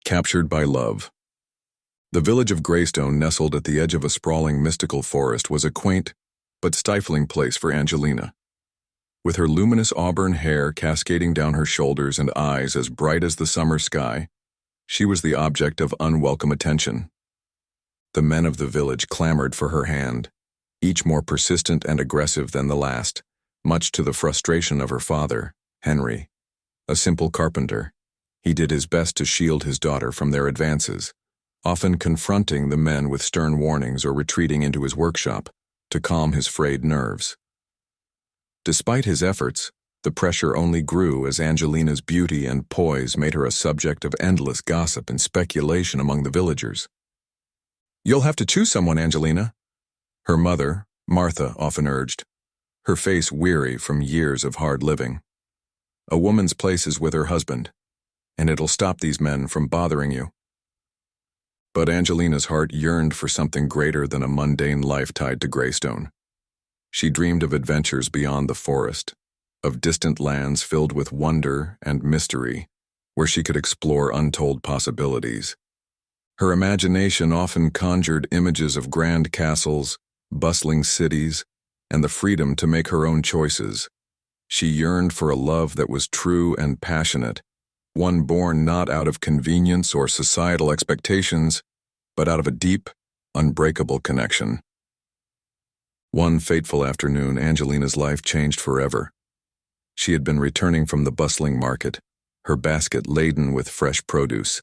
Captured by love. The village of Greystone, nestled at the edge of a sprawling mystical forest, was a quaint but stifling place for Angelina. With her luminous auburn hair cascading down her shoulders and eyes as bright as the summer sky, she was the object of unwelcome attention. The men of the village clamored for her hand, each more persistent and aggressive than the last, much to the frustration of her father, Henry. A simple carpenter, he did his best to shield his daughter from their advances, often confronting the men with stern warnings or retreating into his workshop to calm his frayed nerves. Despite his efforts, the pressure only grew as Angelina's beauty and poise made her a subject of endless gossip and speculation among the villagers. "You'll have to choose someone, Angelina," her mother, Martha, often urged, her face weary from years of hard living. "A woman's place is with her husband, and it'll stop these men from bothering you." But Angelina's heart yearned for something greater than a mundane life tied to Greystone. She dreamed of adventures beyond the forest, of distant lands filled with wonder and mystery, where she could explore untold possibilities. Her imagination often conjured images of grand castles, bustling cities, and the freedom to make her own choices. She yearned for a love that was true and passionate, one born not out of convenience or societal expectations, but out of a deep, unbreakable connection. One fateful afternoon, Angelina's life changed forever. She had been returning from the bustling market, her basket laden with fresh produce,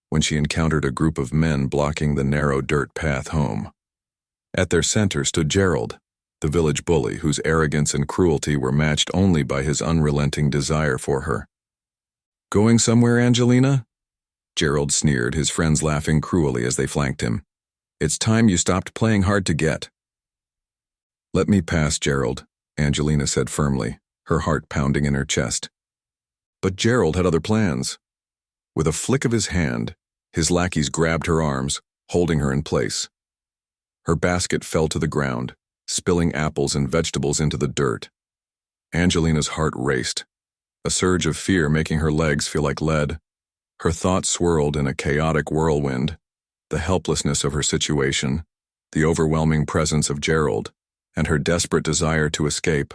when she encountered a group of men blocking the narrow dirt path home. At their center stood Gerald, the village bully whose arrogance and cruelty were matched only by his unrelenting desire for her. "Going somewhere, Angelina?" Gerald sneered, his friends laughing cruelly as they flanked him. "It's time you stopped playing hard to get." "Let me pass, Gerald," Angelina said firmly, her heart pounding in her chest. But Gerald had other plans. With a flick of his hand, his lackeys grabbed her arms, holding her in place. Her basket fell to the ground, spilling apples and vegetables into the dirt. Angelina's heart raced, a surge of fear making her legs feel like lead. Her thoughts swirled in a chaotic whirlwind, the helplessness of her situation, the overwhelming presence of Gerald, and her desperate desire to escape.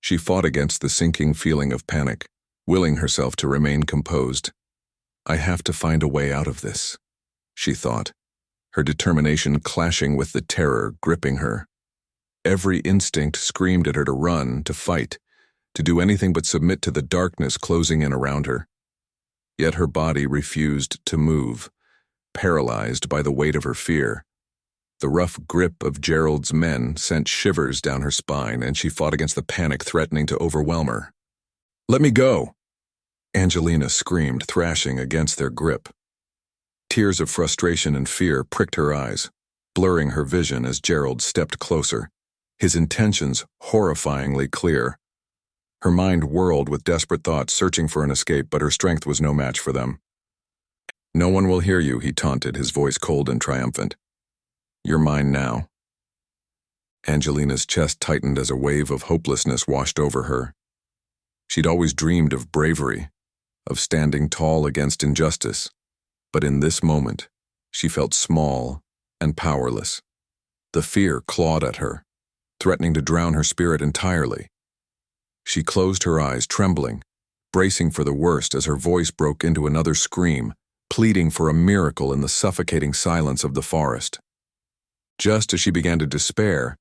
She fought against the sinking feeling of panic, willing herself to remain composed. "I have to find a way out of this," she thought, her determination clashing with the terror gripping her. Every instinct screamed at her to run, to fight, to do anything but submit to the darkness closing in around her. Yet her body refused to move, paralyzed by the weight of her fear. The rough grip of Gerald's men sent shivers down her spine, and she fought against the panic threatening to overwhelm her. "Let me go!" Angelina screamed, thrashing against their grip. Tears of frustration and fear pricked her eyes, blurring her vision as Gerald stepped closer, his intentions horrifyingly clear. Her mind whirled with desperate thoughts, searching for an escape, but her strength was no match for them. "No one will hear you," he taunted, his voice cold and triumphant. "You're mine now." Angelina's chest tightened as a wave of hopelessness washed over her. She'd always dreamed of bravery, of standing tall against injustice, but in this moment, she felt small and powerless. The fear clawed at her, threatening to drown her spirit entirely. She closed her eyes, trembling, bracing for the worst as her voice broke into another scream, pleading for a miracle in the suffocating silence of the forest. Just as she began to despair,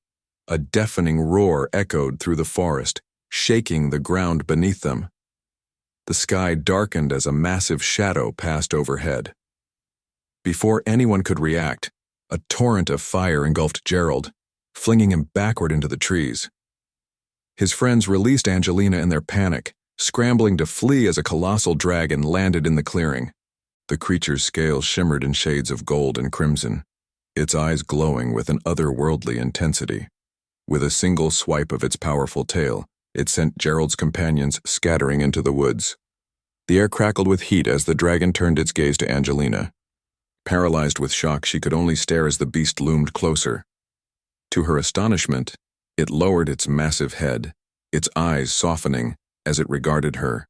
a deafening roar echoed through the forest, shaking the ground beneath them. The sky darkened as a massive shadow passed overhead. Before anyone could react, a torrent of fire engulfed Gerald, flinging him backward into the trees. His friends released Angelina in their panic, scrambling to flee as a colossal dragon landed in the clearing. The creature's scales shimmered in shades of gold and crimson, its eyes glowing with an otherworldly intensity. With a single swipe of its powerful tail, it sent Gerald's companions scattering into the woods. The air crackled with heat as the dragon turned its gaze to Angelina. Paralyzed with shock, she could only stare as the beast loomed closer. To her astonishment, it lowered its massive head, its eyes softening as it regarded her.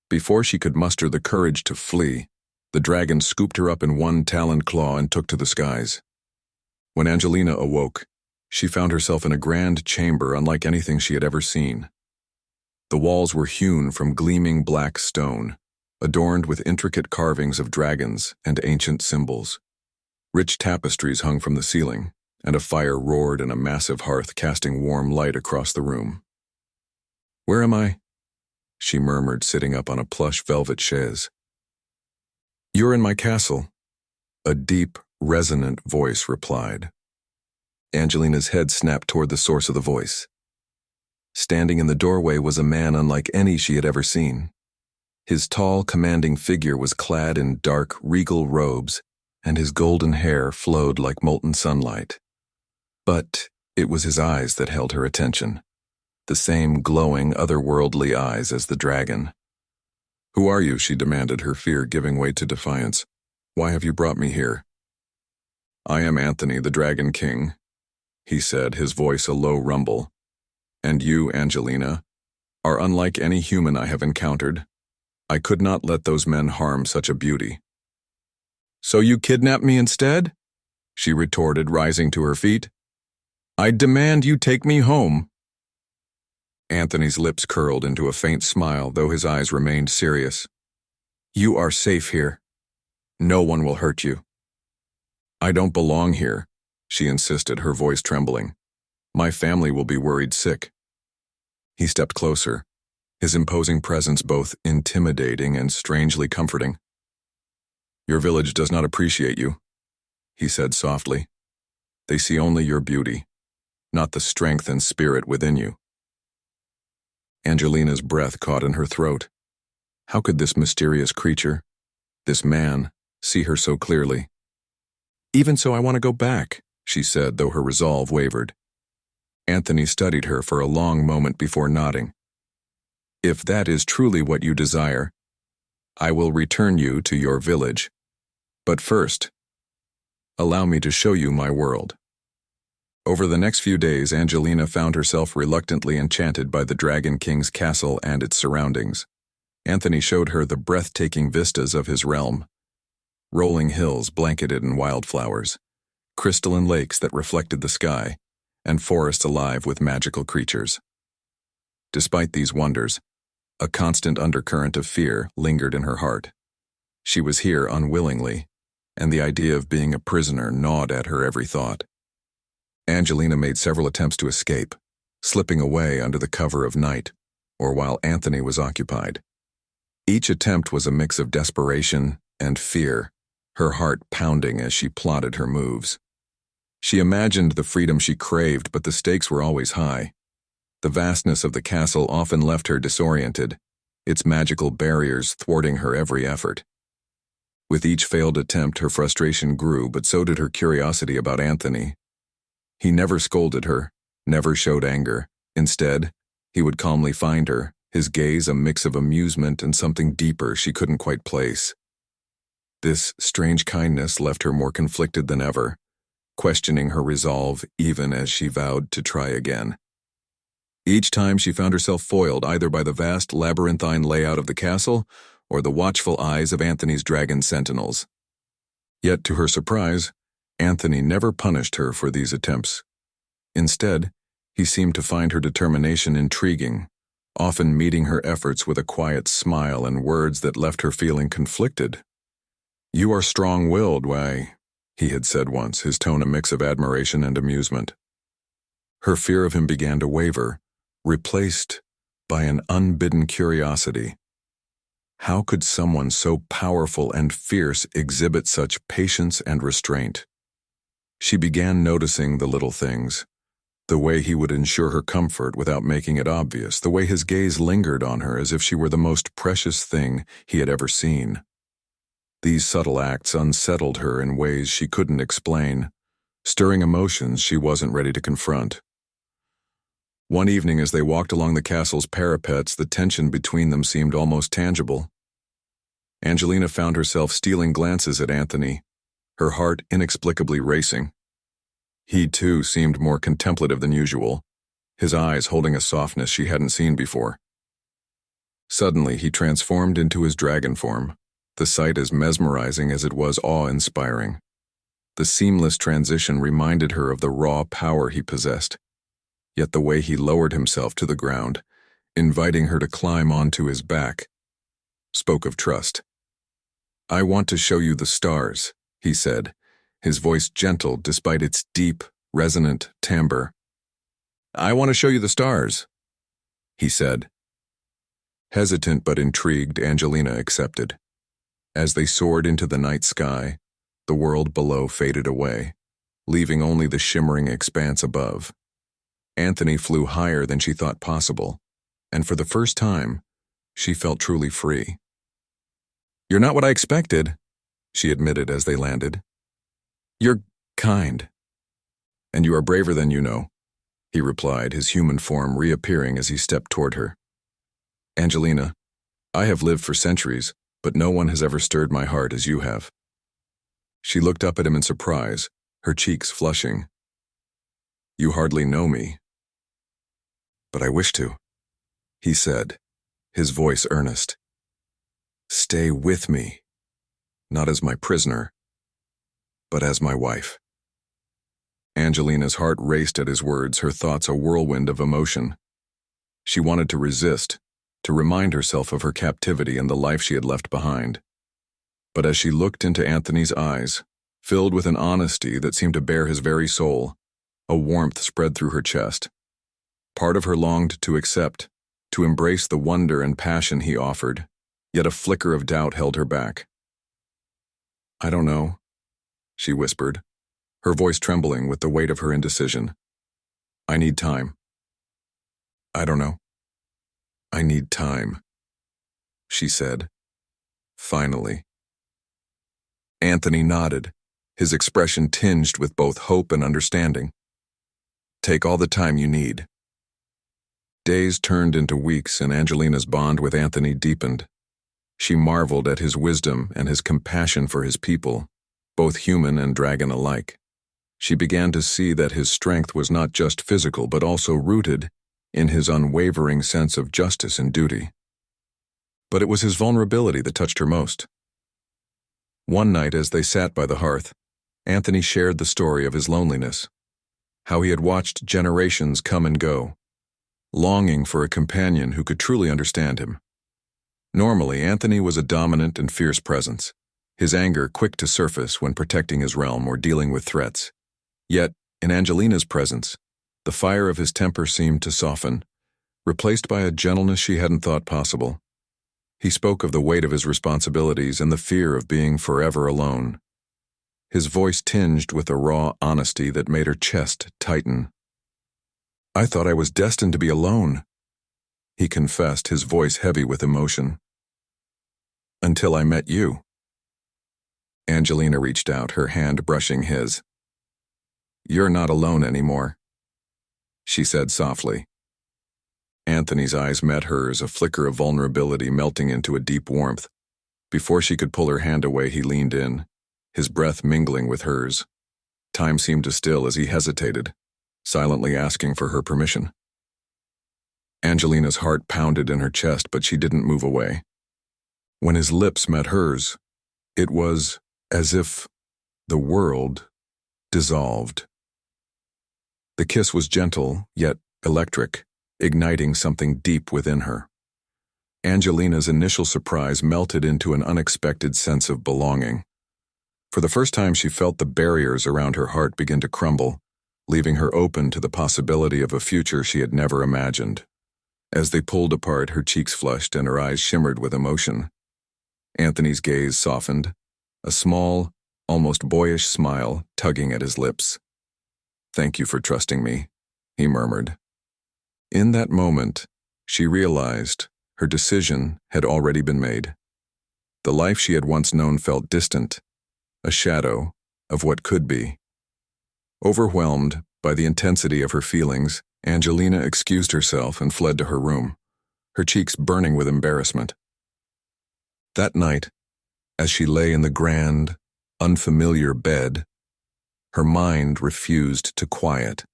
Before she could muster the courage to flee, The dragon scooped her up in one taloned claw and took to the skies. When Angelina awoke, she found herself in a grand chamber unlike anything she had ever seen. The walls were hewn from gleaming black stone, adorned with intricate carvings of dragons and ancient symbols. Rich tapestries hung from the ceiling, and a fire roared in a massive hearth, casting warm light across the room. "Where am I?" she murmured, sitting up on a plush velvet chaise. "You're in my castle," a deep, resonant voice replied. Angelina's head snapped toward the source of the voice. Standing in the doorway was a man unlike any she had ever seen. His tall, commanding figure was clad in dark, regal robes, and his golden hair flowed like molten sunlight. But it was his eyes that held her attention, the same glowing, otherworldly eyes as the dragon. "Who are you?" she demanded, her fear giving way to defiance. "Why have you brought me here?" "I am Anthony, the Dragon King," he said, his voice a low rumble. "And you, Angelina, are unlike any human I have encountered. I could not let those men harm such a beauty." "So you kidnapped me instead?" she retorted, rising to her feet. "I demand you take me home." Anthony's lips curled into a faint smile, though his eyes remained serious. "You are safe here. No one will hurt you." "I don't belong here," she insisted, her voice trembling. "My family will be worried sick." He stepped closer, his imposing presence both intimidating and strangely comforting. "Your village does not appreciate you," he said softly. "They see only your beauty, not the strength and spirit within you." Angelina's breath caught in her throat. How could this mysterious creature, this man, see her so clearly? "Even so, I want to go back," she said, though her resolve wavered. Anthony studied her for a long moment before nodding. "If that is truly what you desire, I will return you to your village. But first, allow me to show you my world." Over the next few days, Angelina found herself reluctantly enchanted by the Dragon King's castle and its surroundings. Anthony showed her the breathtaking vistas of his realm. Rolling hills blanketed in wildflowers, crystalline lakes that reflected the sky, and forests alive with magical creatures. Despite these wonders, a constant undercurrent of fear lingered in her heart. She was here unwillingly, and the idea of being a prisoner gnawed at her every thought. Angelina made several attempts to escape, slipping away under the cover of night, or while Anthony was occupied. Each attempt was a mix of desperation and fear, her heart pounding as she plotted her moves. She imagined the freedom she craved, but the stakes were always high. The vastness of the castle often left her disoriented, its magical barriers thwarting her every effort. With each failed attempt, her frustration grew, but so did her curiosity about Anthony. He never scolded her, never showed anger. Instead, he would calmly find her, his gaze a mix of amusement and something deeper she couldn't quite place. This strange kindness left her more conflicted than ever, questioning her resolve even as she vowed to try again. Each time she found herself foiled either by the vast labyrinthine layout of the castle or the watchful eyes of Anthony's dragon sentinels. Yet to her surprise, Anthony never punished her for these attempts. Instead, he seemed to find her determination intriguing, often meeting her efforts with a quiet smile and words that left her feeling conflicted. "You are strong-willed, why," he had said once, his tone a mix of admiration and amusement. Her fear of him began to waver, replaced by an unbidden curiosity. How could someone so powerful and fierce exhibit such patience and restraint? She began noticing the little things, the way he would ensure her comfort without making it obvious, the way his gaze lingered on her as if she were the most precious thing he had ever seen. These subtle acts unsettled her in ways she couldn't explain, stirring emotions she wasn't ready to confront. One evening as they walked along the castle's parapets, the tension between them seemed almost tangible. Angelina found herself stealing glances at Anthony, her heart inexplicably racing. He, too, seemed more contemplative than usual, his eyes holding a softness she hadn't seen before. Suddenly, he transformed into his dragon form, the sight as mesmerizing as it was awe-inspiring. The seamless transition reminded her of the raw power he possessed, yet the way he lowered himself to the ground, inviting her to climb onto his back, spoke of trust. "I want to show you the stars," he said, his voice gentle despite its deep, resonant timbre. "I want to show you the stars," he said. Hesitant but intrigued, Angelina accepted. As they soared into the night sky, the world below faded away, leaving only the shimmering expanse above. Anthony flew higher than she thought possible, and for the first time, she felt truly free. "You're not what I expected," she admitted as they landed. "You're kind. And you are braver than you know," he replied, his human form reappearing as he stepped toward her. "Angelina, I have lived for centuries, but no one has ever stirred my heart as you have." She looked up at him in surprise, her cheeks flushing. "You hardly know me." "But I wish to," he said, his voice earnest. "Stay with me, not as my prisoner, but as my wife." Angelina's heart raced at his words, her thoughts a whirlwind of emotion. She wanted to resist, to remind herself of her captivity and the life she had left behind. But as she looked into Anthony's eyes, filled with an honesty that seemed to bare his very soul, a warmth spread through her chest. Part of her longed to accept, to embrace the wonder and passion he offered, yet a flicker of doubt held her back. "I don't know," she whispered, her voice trembling with the weight of her indecision. "I need time." "I don't know. I need time," she said, finally. Anthony nodded, his expression tinged with both hope and understanding. "Take all the time you need." Days turned into weeks, and Angelina's bond with Anthony deepened. She marveled at his wisdom and his compassion for his people, both human and dragon alike. She began to see that his strength was not just physical but also rooted in his unwavering sense of justice and duty. But it was his vulnerability that touched her most. One night, as they sat by the hearth, Anthony shared the story of his loneliness, how he had watched generations come and go, longing for a companion who could truly understand him. Normally, Anthony was a dominant and fierce presence, his anger quick to surface when protecting his realm or dealing with threats. Yet, in Angelina's presence, the fire of his temper seemed to soften, replaced by a gentleness she hadn't thought possible. He spoke of the weight of his responsibilities and the fear of being forever alone. His voice tinged with a raw honesty that made her chest tighten. "I thought I was destined to be alone," he confessed, his voice heavy with emotion. "Until I met you." Angelina reached out, her hand brushing his. "You're not alone anymore," she said softly. Anthony's eyes met hers, a flicker of vulnerability melting into a deep warmth. Before she could pull her hand away, he leaned in, his breath mingling with hers. Time seemed to still as he hesitated, silently asking for her permission. Angelina's heart pounded in her chest, but she didn't move away. When his lips met hers, it was as if the world dissolved. The kiss was gentle, yet electric, igniting something deep within her. Angelina's initial surprise melted into an unexpected sense of belonging. For the first time, she felt the barriers around her heart begin to crumble, leaving her open to the possibility of a future she had never imagined. As they pulled apart, her cheeks flushed and her eyes shimmered with emotion. Anthony's gaze softened, a small, almost boyish smile tugging at his lips. "Thank you for trusting me," he murmured. In that moment, she realized her decision had already been made. The life she had once known felt distant, a shadow of what could be. Overwhelmed by the intensity of her feelings, Angelina excused herself and fled to her room, her cheeks burning with embarrassment. That night, as she lay in the grand, unfamiliar bed, her mind refused to quiet.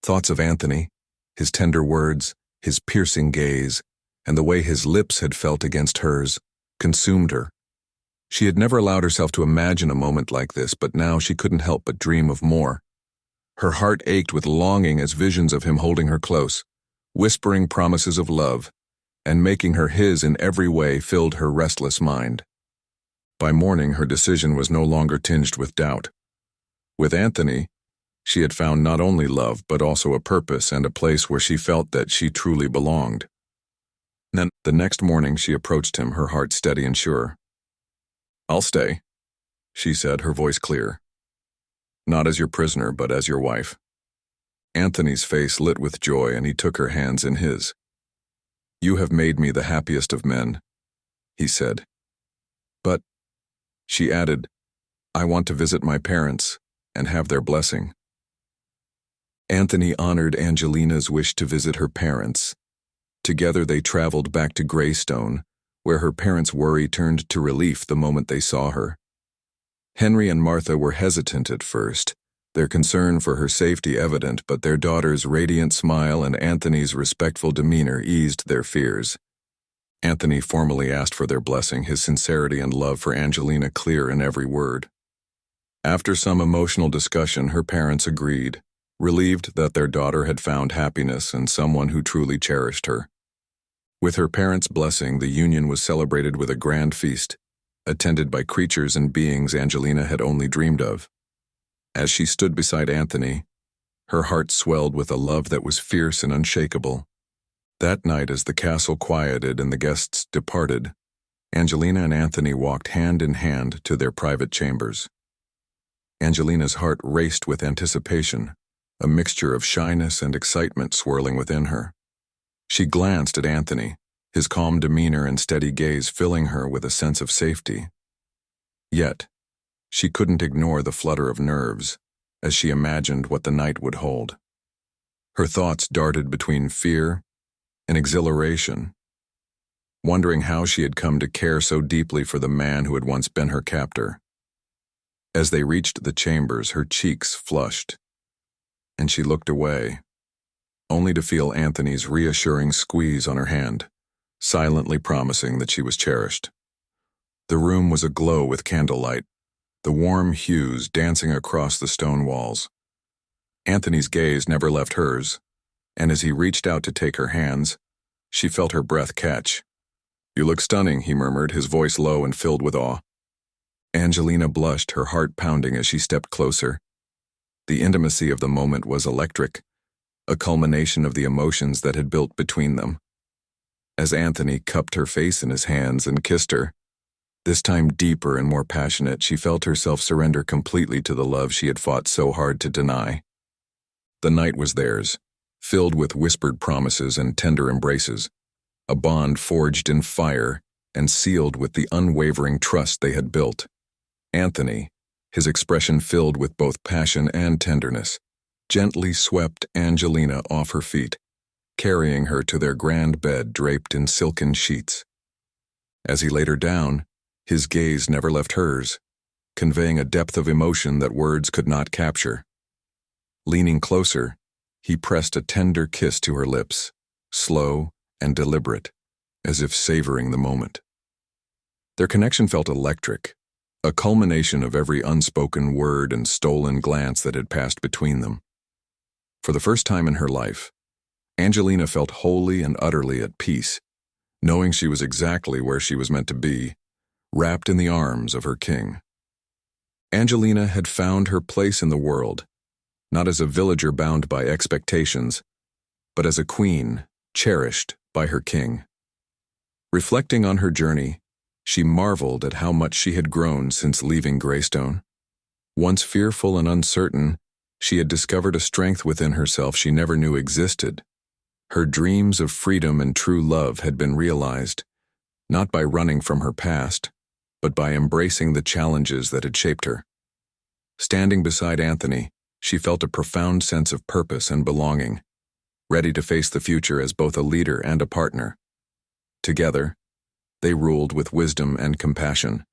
Thoughts of Anthony, his tender words, his piercing gaze, and the way his lips had felt against hers, consumed her, She had never allowed herself to imagine a moment like this, but now she couldn't help but dream of more. Her heart ached with longing as visions of him holding her close, whispering promises of love, and making her his in every way filled her restless mind. By morning, her decision was no longer tinged with doubt. With Anthony, she had found not only love but also a purpose and a place where she felt that she truly belonged. Then, the next morning, she approached him, her heart steady and sure. "I'll stay," she said, her voice clear. "Not as your prisoner, but as your wife." Anthony's face lit with joy, and he took her hands in his. "You have made me the happiest of men," he said. "But," she added, "I want to visit my parents and have their blessing." Anthony honored Angelina's wish to visit her parents. Together they traveled back to Greystone, where her parents' worry turned to relief the moment they saw her. Henry and Martha were hesitant at first, their concern for her safety evident, but their daughter's radiant smile and Anthony's respectful demeanor eased their fears. Anthony formally asked for their blessing, his sincerity and love for Angelina clear in every word. After some emotional discussion, her parents agreed, relieved that their daughter had found happiness and someone who truly cherished her. With her parents' blessing, the union was celebrated with a grand feast, attended by creatures and beings Angelina had only dreamed of. As she stood beside Anthony, her heart swelled with a love that was fierce and unshakable. That night, as the castle quieted and the guests departed, Angelina and Anthony walked hand in hand to their private chambers. Angelina's heart raced with anticipation, a mixture of shyness and excitement swirling within her. She glanced at Anthony, his calm demeanor and steady gaze filling her with a sense of safety. Yet, she couldn't ignore the flutter of nerves as she imagined what the night would hold. Her thoughts darted between fear and exhilaration, wondering how she had come to care so deeply for the man who had once been her captor. As they reached the chambers, her cheeks flushed, and she looked away, only to feel Anthony's reassuring squeeze on her hand, silently promising that she was cherished. The room was aglow with candlelight, the warm hues dancing across the stone walls. Anthony's gaze never left hers, and as he reached out to take her hands, she felt her breath catch. "You look stunning," he murmured, his voice low and filled with awe. Angelina blushed, her heart pounding as she stepped closer. The intimacy of the moment was electric, a culmination of the emotions that had built between them. As Anthony cupped her face in his hands and kissed her, this time deeper and more passionate, she felt herself surrender completely to the love she had fought so hard to deny. The night was theirs, filled with whispered promises and tender embraces, a bond forged in fire and sealed with the unwavering trust they had built. Anthony, his expression filled with both passion and tenderness, gently swept Angelina off her feet, carrying her to their grand bed draped in silken sheets. As he laid her down, his gaze never left hers, conveying a depth of emotion that words could not capture. Leaning closer, he pressed a tender kiss to her lips, slow and deliberate, as if savoring the moment. Their connection felt electric, a culmination of every unspoken word and stolen glance that had passed between them. For the first time in her life, Angelina felt wholly and utterly at peace, knowing she was exactly where she was meant to be, wrapped in the arms of her king. Angelina had found her place in the world, not as a villager bound by expectations, but as a queen cherished by her king. Reflecting on her journey, she marveled at how much she had grown since leaving Greystone. Once fearful and uncertain, she had discovered a strength within herself she never knew existed. Her dreams of freedom and true love had been realized, not by running from her past, but by embracing the challenges that had shaped her. Standing beside Anthony, she felt a profound sense of purpose and belonging, ready to face the future as both a leader and a partner. Together, they ruled with wisdom and compassion,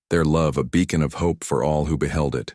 their love a beacon of hope for all who beheld it.